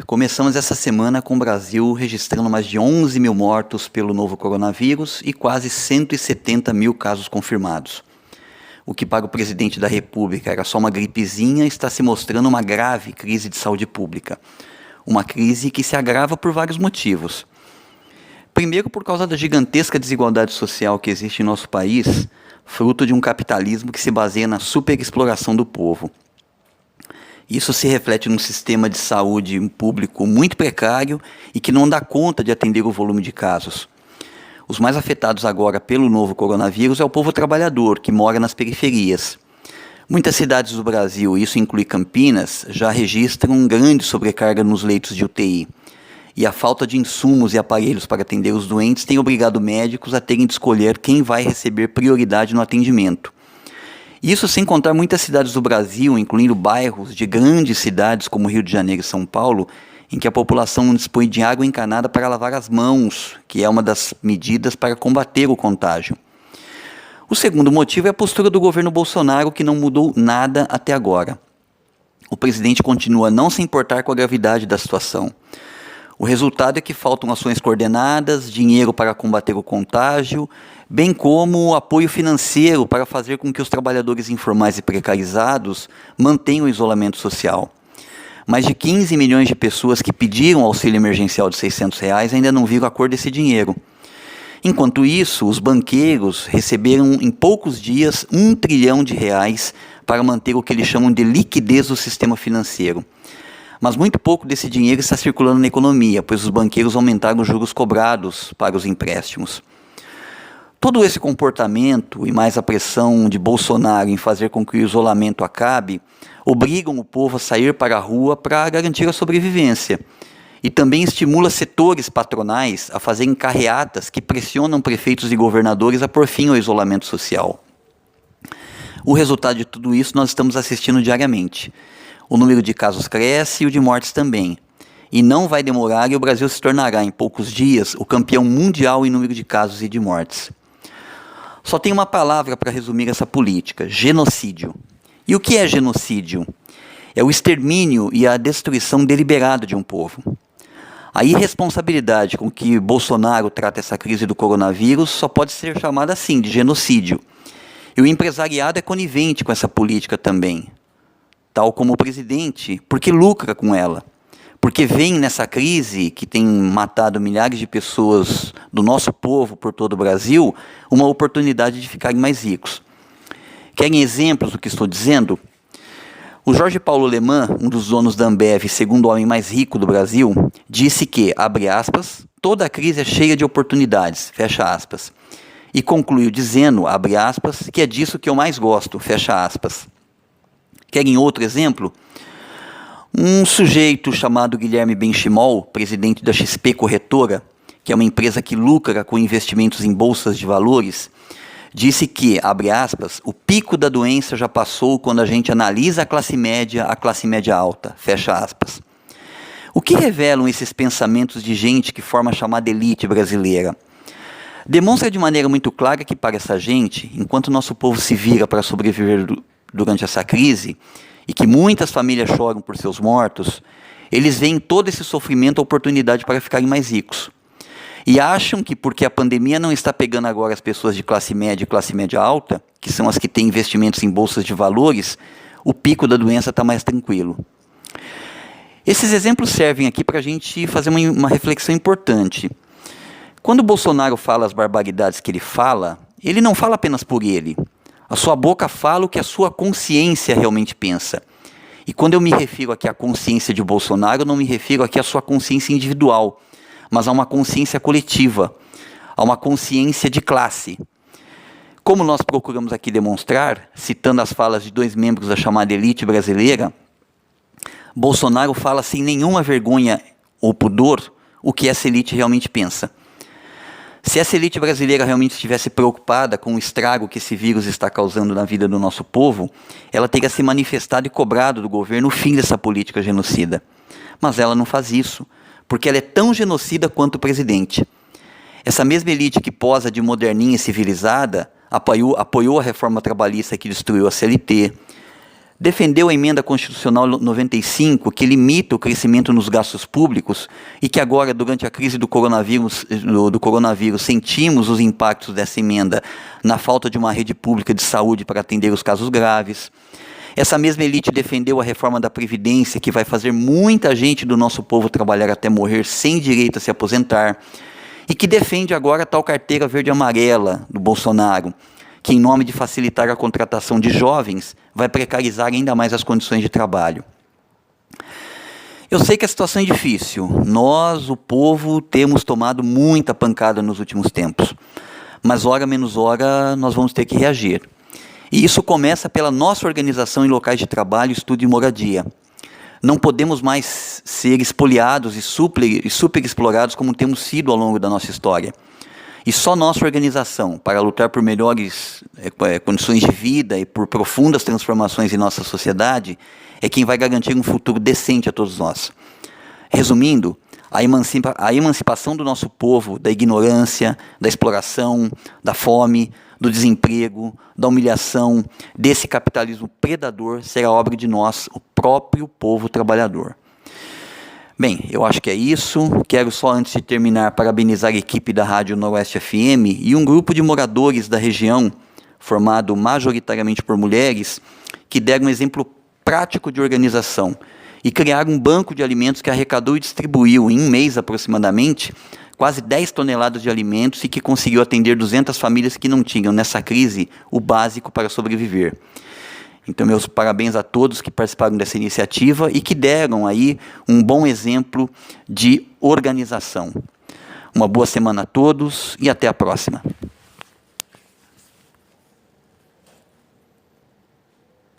Começamos essa semana com o Brasil registrando mais de 11 mil mortos pelo novo coronavírus e quase 170 mil casos confirmados. O que para o presidente da República era só uma gripezinha está se mostrando uma grave crise de saúde pública. Uma crise que se agrava por vários motivos. Primeiro, por causa da gigantesca desigualdade social que existe em nosso país, fruto de um capitalismo que se baseia na superexploração do povo. Isso se reflete num sistema de saúde público muito precário e que não dá conta de atender o volume de casos. Os mais afetados agora pelo novo coronavírus é o povo trabalhador, que mora nas periferias. Muitas cidades do Brasil, isso inclui Campinas, já registram grande sobrecarga nos leitos de UTI. E a falta de insumos e aparelhos para atender os doentes tem obrigado médicos a terem de escolher quem vai receber prioridade no atendimento. Isso sem contar muitas cidades do Brasil, incluindo bairros de grandes cidades como Rio de Janeiro e São Paulo, em que a população não dispõe de água encanada para lavar as mãos, que é uma das medidas para combater o contágio. O segundo motivo é a postura do governo Bolsonaro, que não mudou nada até agora. O presidente continua a não se importar com a gravidade da situação. O resultado é que faltam ações coordenadas, dinheiro para combater o contágio, bem como apoio financeiro para fazer com que os trabalhadores informais e precarizados mantenham o isolamento social. Mais de 15 milhões de pessoas que pediram auxílio emergencial de R$ 600 ainda não viram a cor desse dinheiro. Enquanto isso, os banqueiros receberam em poucos dias R$ 1 trilhão para manter o que eles chamam de liquidez do sistema financeiro. Mas muito pouco desse dinheiro está circulando na economia, pois os banqueiros aumentaram os juros cobrados para os empréstimos. Todo esse comportamento e mais a pressão de Bolsonaro em fazer com que o isolamento acabe, obrigam o povo a sair para a rua para garantir a sobrevivência. E também estimula setores patronais a fazerem carreatas que pressionam prefeitos e governadores a pôr fim ao isolamento social. O resultado de tudo isso nós estamos assistindo diariamente. O número de casos cresce e o de mortes também. E não vai demorar e o Brasil se tornará, em poucos dias, o campeão mundial em número de casos e de mortes. Só tem uma palavra para resumir essa política: genocídio. E o que é genocídio? É o extermínio e a destruição deliberada de um povo. A irresponsabilidade com que Bolsonaro trata essa crise do coronavírus só pode ser chamada assim, de genocídio. E o empresariado é conivente com essa política também, tal como o presidente, porque lucra com ela. Porque vem nessa crise, que tem matado milhares de pessoas do nosso povo por todo o Brasil, uma oportunidade de ficarem mais ricos. Querem exemplos do que estou dizendo? O Jorge Paulo Lemann, um dos donos da Ambev e segundo homem mais rico do Brasil, disse que, abre aspas, toda a crise é cheia de oportunidades, fecha aspas. E concluiu dizendo, abre aspas, que é disso que eu mais gosto, fecha aspas. Querem outro exemplo? Um sujeito chamado Guilherme Benchimol, presidente da XP Corretora, que é uma empresa que lucra com investimentos em bolsas de valores, disse que, abre aspas, o pico da doença já passou quando a gente analisa a classe média alta, fecha aspas. O que revelam esses pensamentos de gente que forma a chamada elite brasileira? Demonstra de maneira muito clara que para essa gente, enquanto nosso povo se vira para sobreviver durante essa crise, e que muitas famílias choram por seus mortos, eles veem todo esse sofrimento a oportunidade para ficarem mais ricos. E acham que porque a pandemia não está pegando agora as pessoas de classe média e classe média alta, que são as que têm investimentos em bolsas de valores, o pico da doença está mais tranquilo. Esses exemplos servem aqui para a gente fazer uma reflexão importante. Quando o Bolsonaro fala as barbaridades que ele não fala apenas por ele. A sua boca fala o que a sua consciência realmente pensa. E quando eu me refiro aqui à consciência de Bolsonaro, eu não me refiro aqui à sua consciência individual, mas a uma consciência coletiva, a uma consciência de classe. Como nós procuramos aqui demonstrar, citando as falas de dois membros da chamada elite brasileira, Bolsonaro fala sem nenhuma vergonha ou pudor o que essa elite realmente pensa. Se essa elite brasileira realmente estivesse preocupada com o estrago que esse vírus está causando na vida do nosso povo, ela teria se manifestado e cobrado do governo o fim dessa política genocida. Mas ela não faz isso, porque ela é tão genocida quanto o presidente. Essa mesma elite que posa de moderninha e civilizada apoiou a reforma trabalhista que destruiu a CLT, defendeu a emenda constitucional 95, que limita o crescimento nos gastos públicos e que agora, durante a crise do coronavírus, sentimos os impactos dessa emenda na falta de uma rede pública de saúde para atender os casos graves. Essa mesma elite defendeu a reforma da Previdência, que vai fazer muita gente do nosso povo trabalhar até morrer sem direito a se aposentar, e que defende agora a tal carteira verde-amarela do Bolsonaro, que, em nome de facilitar a contratação de jovens, vai precarizar ainda mais as condições de trabalho. Eu sei que a situação é difícil. Nós, o povo, temos tomado muita pancada nos últimos tempos. Mas, hora menos hora, nós vamos ter que reagir. E isso começa pela nossa organização em locais de trabalho, estudo e moradia. Não podemos mais ser espoliados e superexplorados como temos sido ao longo da nossa história. E só nossa organização, para lutar por melhores condições de vida e por profundas transformações em nossa sociedade, é quem vai garantir um futuro decente a todos nós. Resumindo, a emancipação do nosso povo da ignorância, da exploração, da fome, do desemprego, da humilhação, desse capitalismo predador, será obra de nós, o próprio povo trabalhador. Bem, eu acho que é isso. Quero só, antes de terminar, parabenizar a equipe da Rádio Noroeste FM e um grupo de moradores da região, formado majoritariamente por mulheres, que deram um exemplo prático de organização e criaram um banco de alimentos que arrecadou e distribuiu, em um mês aproximadamente, quase 10 toneladas de alimentos e que conseguiu atender 200 famílias que não tinham, nessa crise, o básico para sobreviver. Então, meus parabéns a todos que participaram dessa iniciativa e que deram aí um bom exemplo de organização. Uma boa semana a todos e até a próxima.